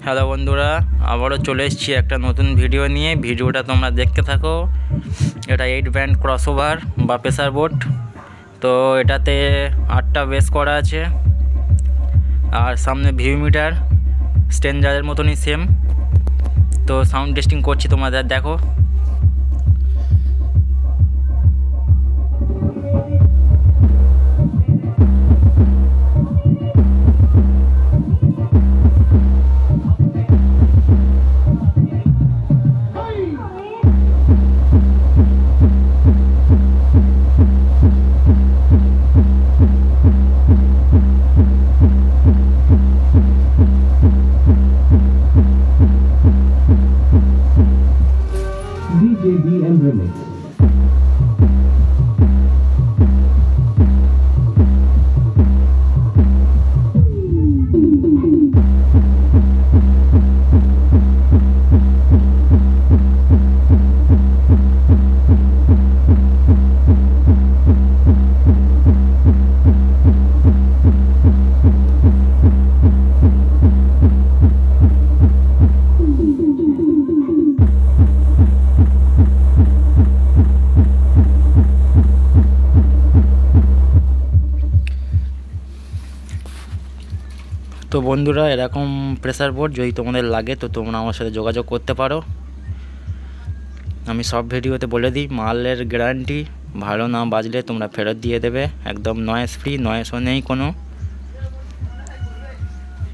Hello বন্ধুরা, আবারও চলে এসেছি একটা নতুন ভিডিও নিয়ে। ভিডিওটা তোমরা দেখতে থাকো। এটা 8 ব্যান্ড ক্রসওভার বা প্রেসার বোট। তো এটাতে 8টা বেস করা আছে, আর সামনে ভিউ মিটার স্ট্যান্ডার্ডের মতনই সেম। তো সাউন্ড টেস্টিং করছি, তোমাদের দেখো। DJBM Remix. তো বন্ধুরা, এরকম প্রেসার বোর্ড যদি তোমাদের লাগে তো তোমরা আমার সাথে যোগাযোগ করতে পারো। আমি সব ভিডিওতে বলে দিই, মালের গ্যারান্টি, ভালো না বাজলে তোমরা ফেরত দিয়ে দেবে, একদম নয়েজ ফ্রি, নয়েজও নেই কোনো।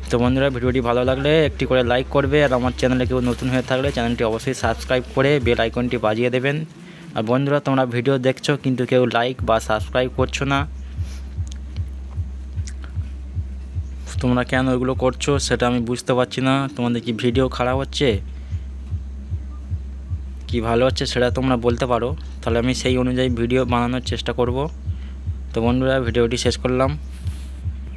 তো বন্ধুরা, ভিডিওটি ভালো লাগলে একটি করে লাইক করবে, আর আমার চ্যানেলে কেউ নতুন হয়ে থাকলে চ্যানেলটি অবশ্যই সাবস্ক্রাইব করে বেল আইকনটি বাজিয়ে দেবেন। আর বন্ধুরা, তোমরা ভিডিও দেখছো কিন্তু কেউ লাইক বা সাবস্ক্রাইব করছো না, তোমরা কেন ওইগুলো করছো সেটা আমি বুঝতে পারছি না। তোমাদের কি ভিডিও খারাপ হচ্ছে কি ভালো হচ্ছে সেটা তোমরা বলতে পারো, তাহলে আমি সেই অনুযায়ী ভিডিও বানানোর চেষ্টা করব। তো বন্ধুরা, ভিডিওটি শেষ করলাম।